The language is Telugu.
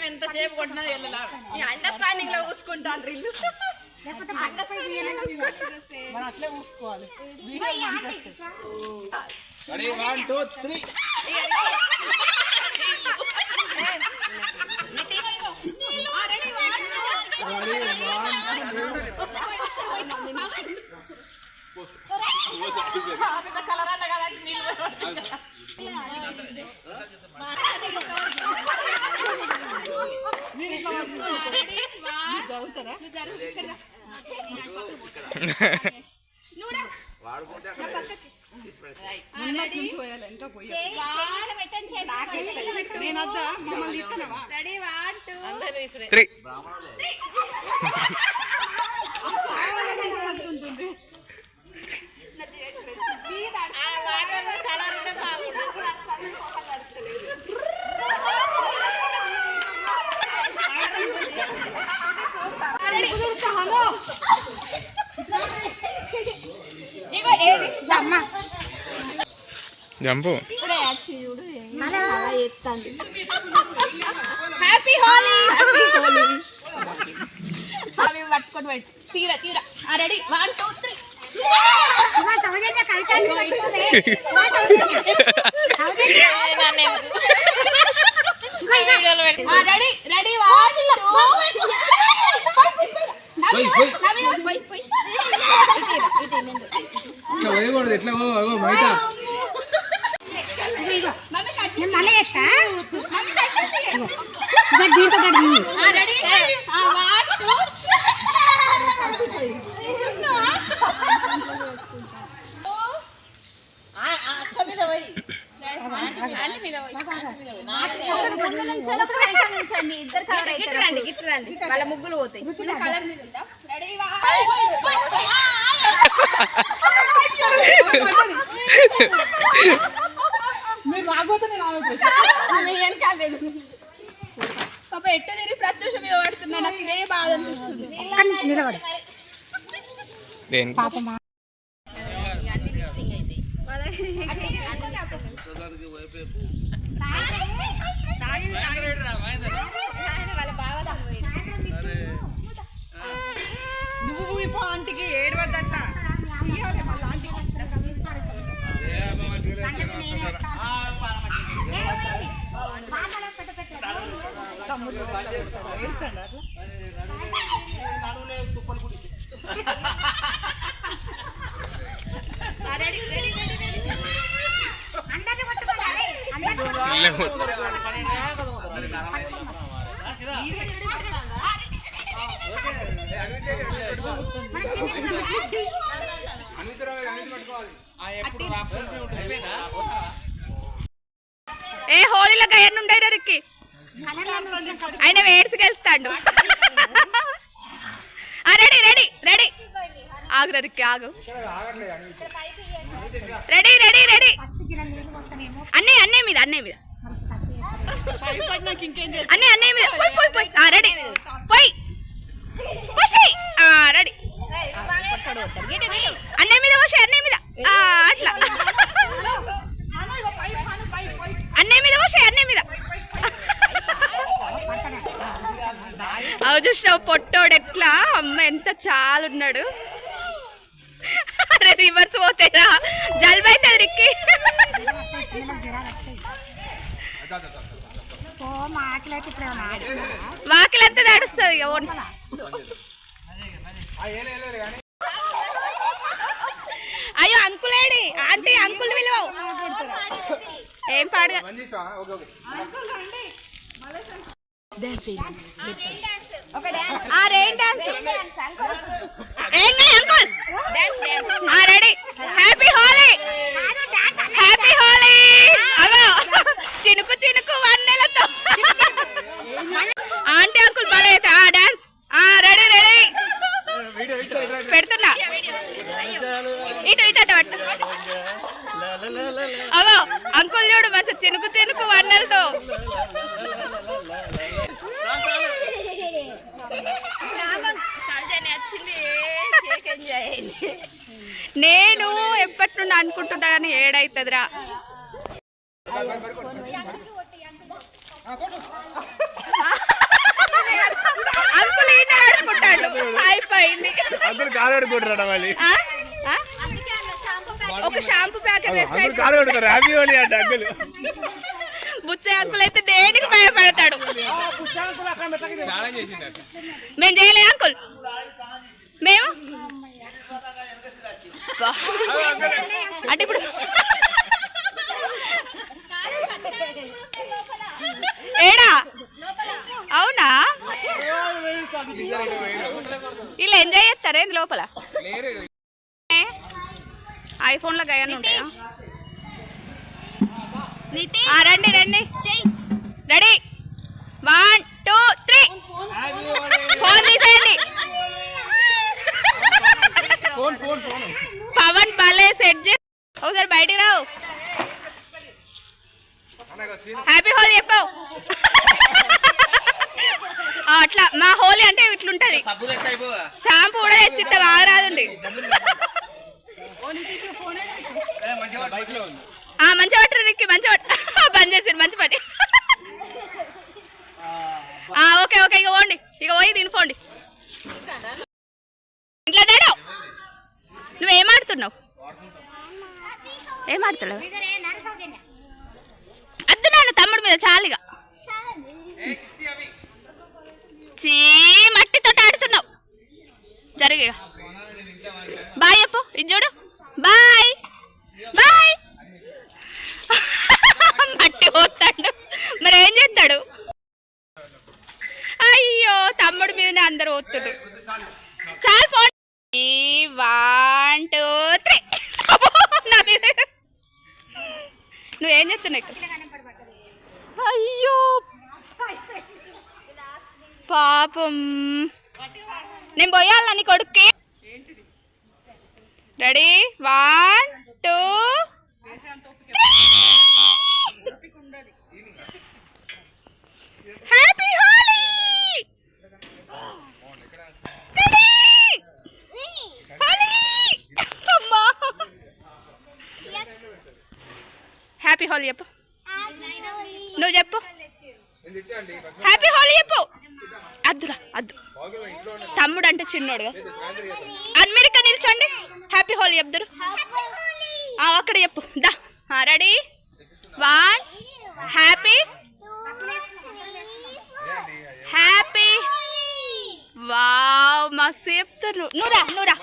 ఎంతసేపు కొట్టినది అండర్స్టాండింగ్ లో చూసుకుంటాను ఇల్లు అట్లే చూసుకోవాలి. జంపు హ్యాపీ హోలీ అవి పట్టుకొని పెట్టి తీరా తీరా రెడీ 1 2 3 రెడీ రెడీ 1 2 ఎట్లా బయట వాళ్ళ ముగ్గులు పోతాయి. పాప ఎట్టు తిరిగి ప్రత్యూషం ఇవ్వబడుతున్నా నాకు ఇదే బాధ అనిపిస్తుంది. నువ్వు ఇప్పుడు ఆంటీకి ఏడవద్దట ఏ హోలీలో గయన్ ఉండేది రికి ఆయన వేడ్చుకెళ్తాడు. రెడీ రెడీ రెడీ ఆగు రికి ఆగు రెడీ రెడీ రెడీ అన్నీ అన్నీ మీద అన్నీ మీద అన్నీ అన్నీ మీద రెడీ పోయి రెడీ అన్నీ మీద పోసి అన్నీ మీద అట్లా అన్నీ మీద పోసి అన్నీ మీద అవి చూసినావు పొట్టోడు ఎట్లా అమ్మ ఎంత చాలున్నాడు. అరే రివర్స్ పోతేరా జలుబు అవుతుంది రిక్కి. వాకిలంతా నడుస్తుంది ఇక అయ్యో అంకులేడి ఆంటీ అంకుల్ విలువ ఏం పాడుగా rain dance uncle ready happy Holi happy Holi అగో చినుకు చినుకు వన్నెలతో ఆంటీ అంకుల్ భలే డాన్స్ రెడీ రెడీ పెడుతున్నా ఇటు ఇటు పట్టు అగో అంకుల్ చూడు మంచి చినుకు చినుకు వన్నెలతో వచ్చింది నేను ఎప్పటి నుండి అనుకుంటున్నా కానీ ఏడైతుందిరా. అంకుల్ ఈయన ఆడుకుంటాడు. అయిపోయింది. ఒక షాంపూ ప్యాకెట్ బుచ్చయ్య అంకుల్ అయితే దేనికి భయపడతాడు. మేము చేయలే అంకుల్. మేము అంటే ఇప్పుడు ఏడా అవునా వీళ్ళు ఎంజాయ్ చేస్తారా ఏంది లోపల? ఐఫోన్లో గయాన్ని ఉంటాయా? రండి రండి రెడీ 1 2 3 ఫోన్ తీసేయండి. పవన్ భలే సెట్ చేసి ఒకసారి బయటికి రావు. హ్యాపీ హోలీ చెప్పావు. అట్లా మా హోలీ అంటే ఇట్లుంటది. షాంపూ కూడా తెచ్చిస్తే బాగా రాదండి. మంచిగా పట్టరు రిక్కి మంచిగా బంద్ చేసి మంచి పని. ఓకే ఓకే ఇక పోండి. ఇక పోయి తినిపోండి. ఇంట్లో డాడో నువ్వేం ఆడుతున్నావు? ఏం ఆడుతున్నావు? అద్దు నాన్న తమ్ముడు మీద చాలిగా చీ మట్టితో ఆడుతున్నావు. జరిగే బాయ్ చెప్పు. ఇది చూడు బాయ్ బాయ్. మట్టి పోతాడు మరి ఏం చేస్తాడు? అయ్యో తమ్ముడు మీదనే అందరు పోతుడు. చాలు పో. 1 2 3 నా మీద నువ్వేం చేస్తున్నావు ఇక్కడ? అయ్యో పాపం నేను పోయాలా నీ కొడుక్కి? Ready 1 2 happy Holi. Happy Holi చెప్పు. నువ్వు చెప్పు హ్యాపీ హోలీ చెప్పు. అద్దురా అద్దు తమ్ముడు అంటే చిన్నోడుగా. అమెరికా నిల్చోండి. హ్యాపీ హోలీ చెప్తారు అక్కడ చెప్పు దా. Ready 1 happy happy. వావ్ మస్తు చెప్తారు. నువ్వురా నువ్వురా